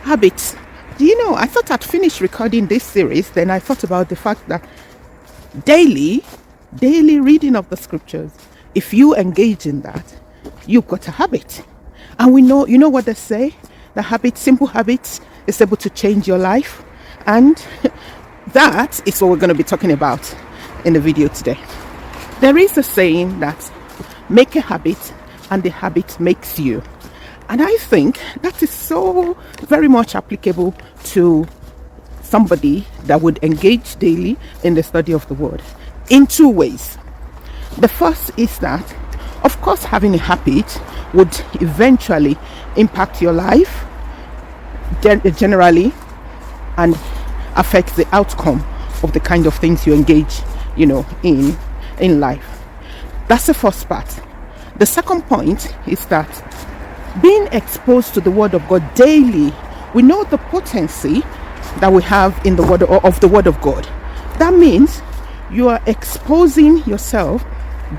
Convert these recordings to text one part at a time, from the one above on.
Habits. Do you know, I thought I'd finished recording this series, then I thought about the fact that daily reading of the scriptures, if you engage in that, you've got a habit. And we know, you know what they say? The habit, simple habits, is able to change your life. And that is what we're going to be talking about in the video today. There is a saying that make a habit and the habit makes you. And I think that is so very much applicable to somebody that would engage daily in the study of the word in two ways. The first is that, of course, having a habit would eventually impact your life generally and affect the outcome of the kind of things you engage, in life. That's the first part. The second point is that being exposed to the word of God daily, we know the potency that we have in the word of the word of God. That means you are exposing yourself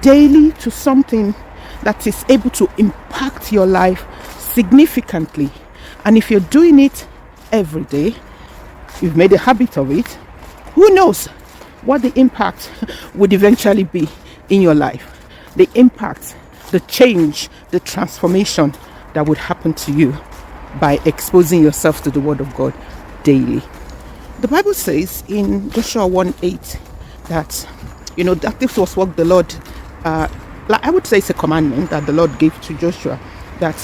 daily to something that is able to impact your life significantly. And if you're doing it every day, you've made a habit of it, who knows what the impact would eventually be in your life. The impact, the change, the transformation that would happen to you by exposing yourself to the word of God daily. The Bible says in Joshua 1:8 that, that this was what the Lord, I would say it's a commandment that the Lord gave to Joshua, that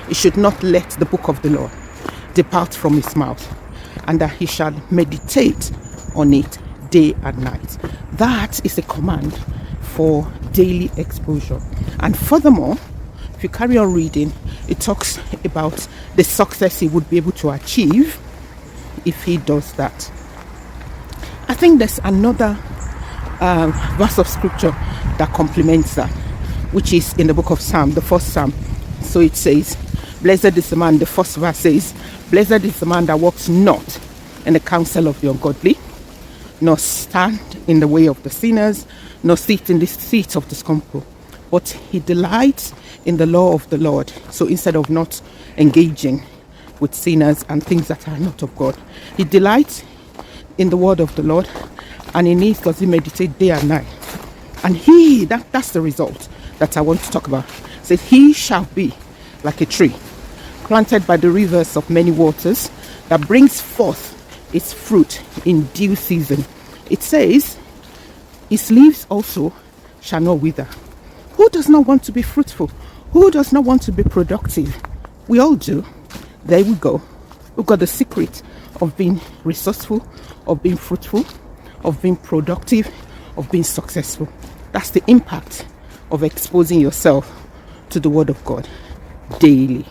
he should not let the book of the law depart from his mouth, and that he shall meditate on it day and night. That is a command for daily exposure. And furthermore, if you carry on reading, it talks about the success he would be able to achieve if he does that. I think there's another verse of scripture that complements that, which is in the book of Psalm, the first Psalm. So it says, blessed is the man, the first verse says, blessed is the man that walks not in the counsel of the ungodly, nor stand in the way of the sinners, nor sit in the seat of the scornful, but he delights in the law of the Lord. So instead of not engaging with sinners and things that are not of God, he delights in the word of the Lord, and in it does he meditate day and night. And that's the result that I want to talk about. It says, he shall be like a tree planted by the rivers of many waters, that brings forth its fruit in due season. It says, his leaves also shall not wither. Who does not want to be fruitful? Who does not want to be productive? We all do. There we go. We've got the secret of being resourceful, of being fruitful, of being productive, of being successful. That's the impact of exposing yourself to the word of God daily,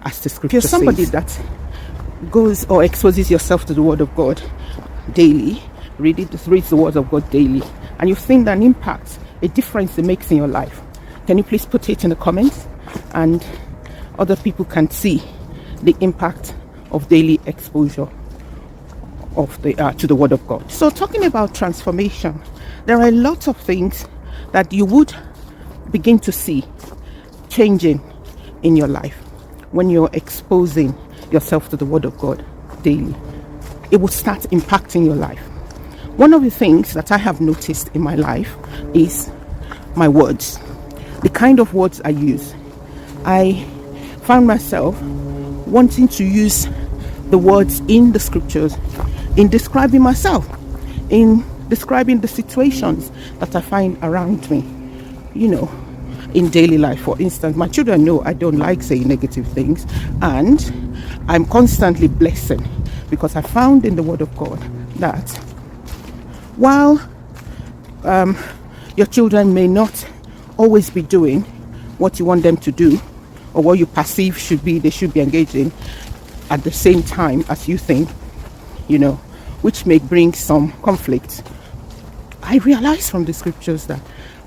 as the scripture says. If you're somebody that goes or exposes yourself to the word of God daily, reads the word of God daily, and you've seen an impact, a difference it makes in your life, can you please put it in the comments, and other people can see the impact of daily exposure of to the word of God. So talking about transformation, there are a lot of things that you would begin to see changing in your life when you're exposing yourself to the word of God daily. It will start impacting your life. One of the things that I have noticed in my life is my words, the kind of words I use. I found myself wanting to use the words in the scriptures in describing myself, in describing the situations that I find around me, in daily life. For instance, my children know I don't like saying negative things, and I'm constantly blessing, because I found in the word of God that while your children may not always be doing what you want them to do, or what you perceive they should be engaging at the same time as you think, which may bring some conflict. I realize from the scriptures that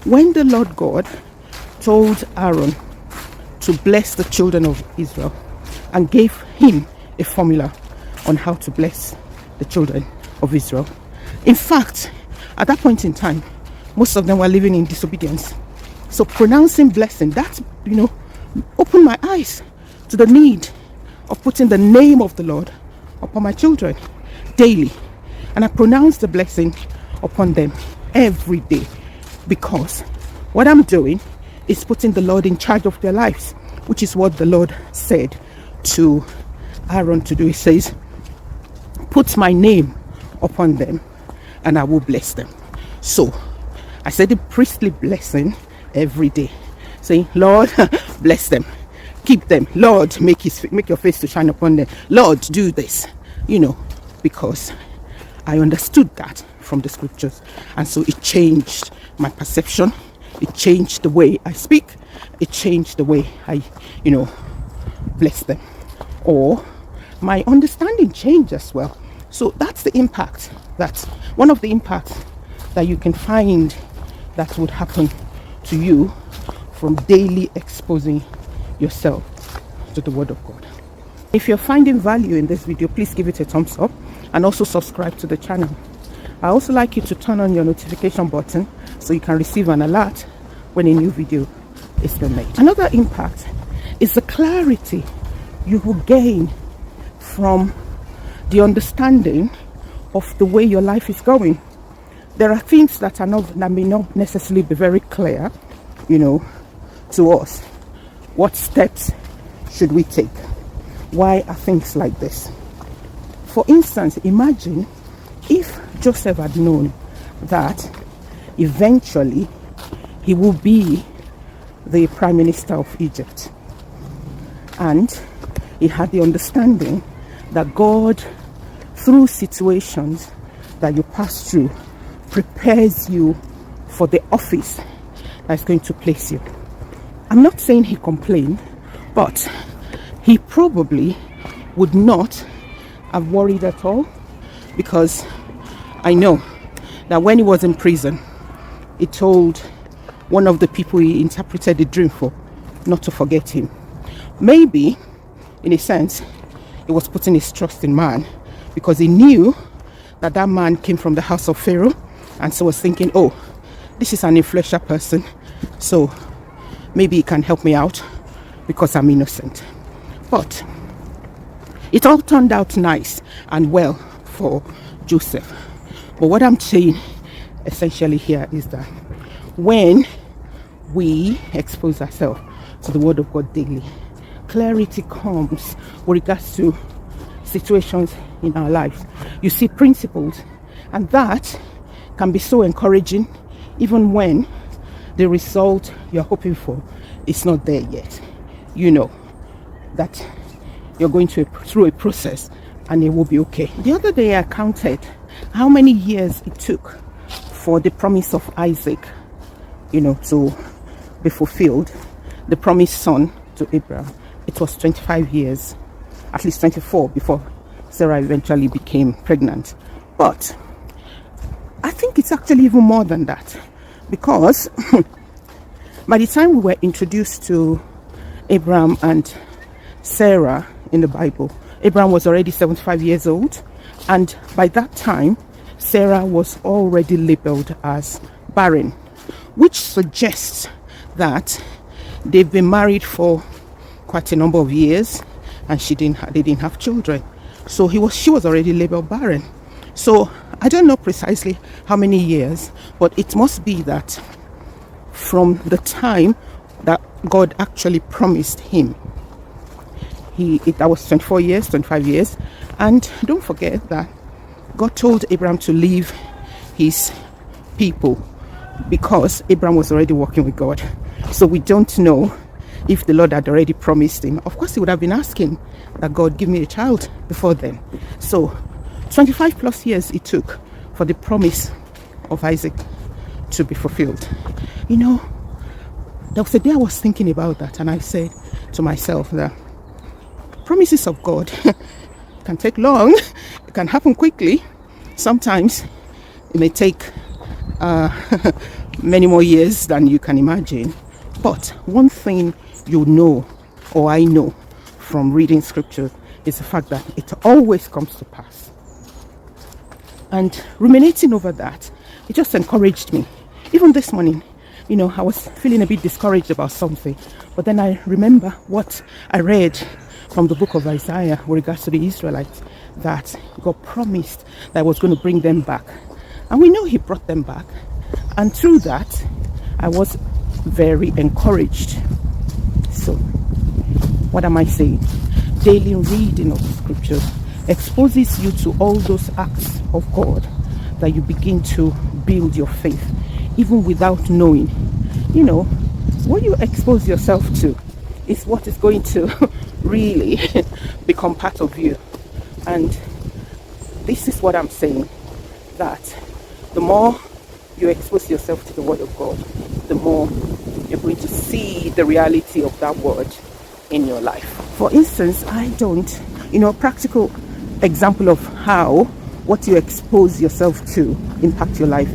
when the Lord God told Aaron to bless the children of Israel and gave him a formula on how to bless the children of Israel, in fact, at that point in time, most of them were living in disobedience. So pronouncing blessing, that, opened my eyes to the need of putting the name of the Lord upon my children daily. And I pronounce the blessing upon them every day, because what I'm doing is putting the Lord in charge of their lives, which is what the Lord said to Aaron to do. He says, put my name upon them and I will bless them. So I said the priestly blessing every day, saying, Lord, bless them, keep them. Lord, make your face to shine upon them. Lord, do this, because I understood that from the scriptures. And so it changed my perception. It changed the way I speak. It changed the way I, bless them. Or my understanding changed as well. So that's the impact, that's one of the impacts that you can find that would happen to you from daily exposing yourself to the Word of God. If you're finding value in this video, please give it a thumbs up and also subscribe to the channel. I also like you to turn on your notification button so you can receive an alert when a new video is been made. Another impact is the clarity you will gain from the understanding of the way your life is going. There are things that may not necessarily be very clear, to us. What steps should we take? Why are things like this? For instance, imagine if Joseph had known that eventually he will be the prime minister of Egypt, and he had the understanding that God, through situations that you pass through, prepares you for the office that's going to place you. I'm not saying he complained, but he probably would not have worried at all, because I know that when he was in prison, he told one of the people he interpreted the dream for not to forget him. Maybe, in a sense, he was putting his trust in man, because he knew that man came from the house of Pharaoh, and so was thinking, oh, this is an influential person, so maybe he can help me out because I'm innocent. But it all turned out nice and well for Joseph. But what I'm saying essentially here is that when we expose ourselves to the Word of God daily, clarity comes with regards to situations in our lives. You see principles, and that can be so encouraging even when the result you're hoping for is not there yet. You know that you're going through a process and it will be okay. The other day I counted how many years it took for the promise of Isaac, to be fulfilled, the promised son to Abraham. It was 25 years, at least 24, before Sarah eventually became pregnant. But I think it's actually even more than that, because by the time we were introduced to Abraham and Sarah in the Bible, Abraham was already 75 years old, and by that time Sarah was already labeled as barren, which suggests that they've been married for quite a number of years and they didn't have children. So she was already labeled barren. So I don't know precisely how many years, but it must be that from the time that God actually promised him, that was 24 years, 25 years. And don't forget that God told Abraham to leave his people because Abraham was already working with God. So we don't know if the Lord had already promised him. Of course, he would have been asking that God give me a child before then. So 25 plus years it took for the promise of Isaac to be fulfilled. There was a day I was thinking about that, and I said to myself that promises of God can take long, it can happen quickly. Sometimes it may take many more years than you can imagine. But one thing I know from reading scripture is the fact that it always comes to pass. And ruminating over that, it just encouraged me. Even this morning, I was feeling a bit discouraged about something, but then I remember what I read from the book of Isaiah with regards to the Israelites, that God promised that was going to bring them back. And we know he brought them back. And through that, I was very encouraged. So, what am I saying? Daily reading of the scriptures exposes you to all those acts of God that you begin to build your faith, even without knowing. You know, what you expose yourself to is what is going to really become part of you. And this is what I'm saying, that the more you expose yourself to the word of God, the more you're going to see the reality of that word in your life. For instance, I don't, a practical example of how what you expose yourself to impact your life.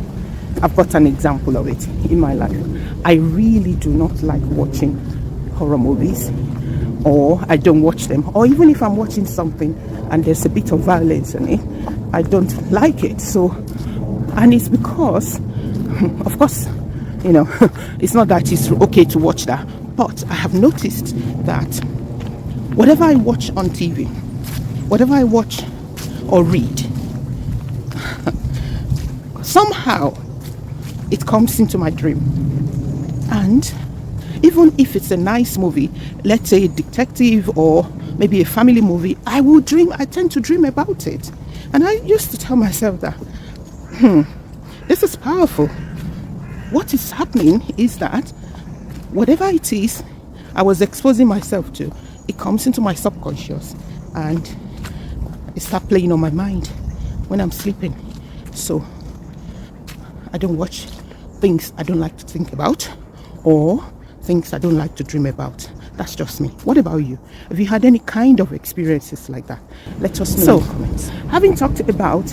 I've got an example of it in my life. I really do not like watching horror movies, or I don't watch them, or even if I'm watching something and there's a bit of violence in it, I don't like it. So, and it's because, of course, it's not that it's okay to watch that, but I have noticed that whatever I watch on TV, whatever I watch or read, somehow it comes into my dream. And even if it's a nice movie, let's say a detective or maybe a family movie, I tend to dream about it. And I used to tell myself that, this is powerful. What is happening is that whatever it is I was exposing myself to, it comes into my subconscious and it starts playing on my mind when I'm sleeping. So I don't watch things I don't like to think about, or things I don't like to dream about. That's just me. What about you? Have you had any kind of experiences like that? Let us know in the comments. Having talked about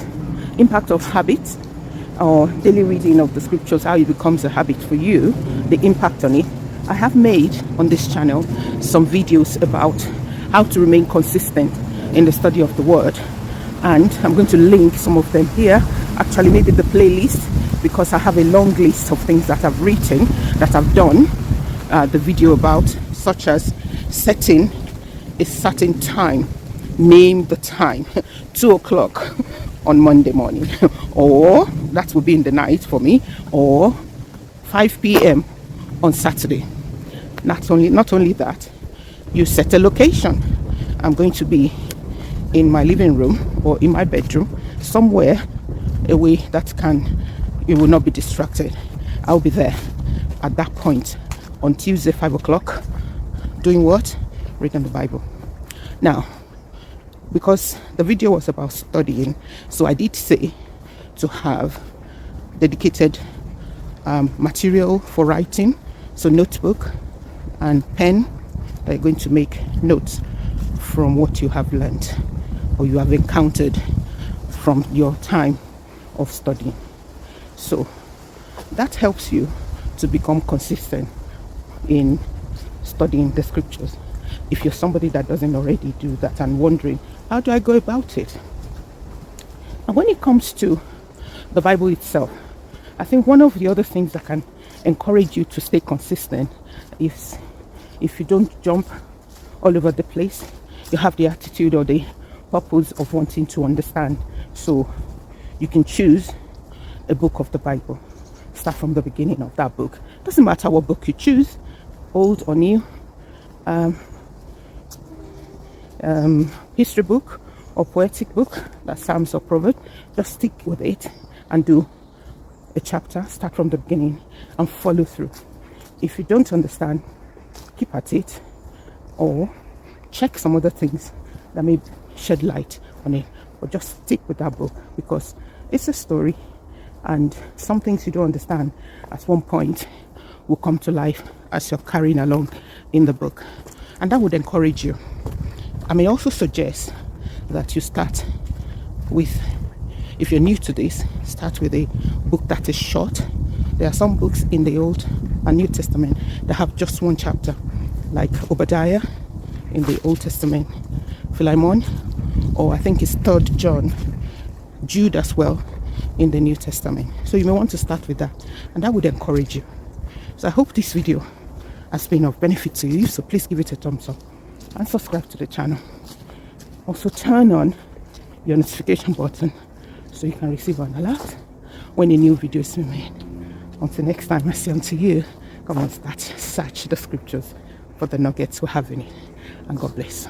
impact of habits or daily reading of the scriptures, how it becomes a habit for you, the impact on it, I have made on this channel some videos about how to remain consistent in the study of the word, and I'm going to link some of them here, actually maybe the playlist, because I have a long list of things that I've written, that I've done the video about, such as setting a certain time, name the time, 2 o'clock on Monday morning, or that will be in the night for me, or 5 p.m. on Saturday. Not only that, you set a location. I'm going to be in my living room or in my bedroom, somewhere away that you will not be distracted. I'll be there at that point on Tuesday, 5 o'clock, doing what? Reading the Bible. Now, because the video was about studying, so I did say to have dedicated material for writing, so notebook and pen that you're going to make notes from what you have learned or you have encountered from your time of studying. So that helps you to become consistent in studying the scriptures. If you're somebody that doesn't already do that and wondering, how do I go about it? And when it comes to the Bible itself, I think one of the other things that can encourage you to stay consistent is if you don't jump all over the place, you have the attitude or the purpose of wanting to understand. So you can choose a book of the Bible. Start from the beginning of that book. Doesn't matter what book you choose, old or new, history book or poetic book, that Psalms or Proverbs. Just stick with it and do a chapter. Start from the beginning and follow through. If you don't understand, keep at it, or check some other things that may shed light on it, or just stick with that book, because it's a story and some things you don't understand at one point will come to life as you're carrying along in the book, and that would encourage you. I may also suggest that you start with, if you're new to this, start with a book that is short. There are some books in the Old and New Testament that have just one chapter, like Obadiah in the Old Testament, Philemon, or I think it's 3rd John, Jude as well in the New Testament. So you may want to start with that, and that would encourage you. So I hope this video has been of benefit to you, so please give it a thumbs up. and subscribe to the channel. Also turn on your notification button so you can receive an alert when a new video is made. Until next time, I say unto you, come on, search the scriptures for the nuggets we have in it. And God bless.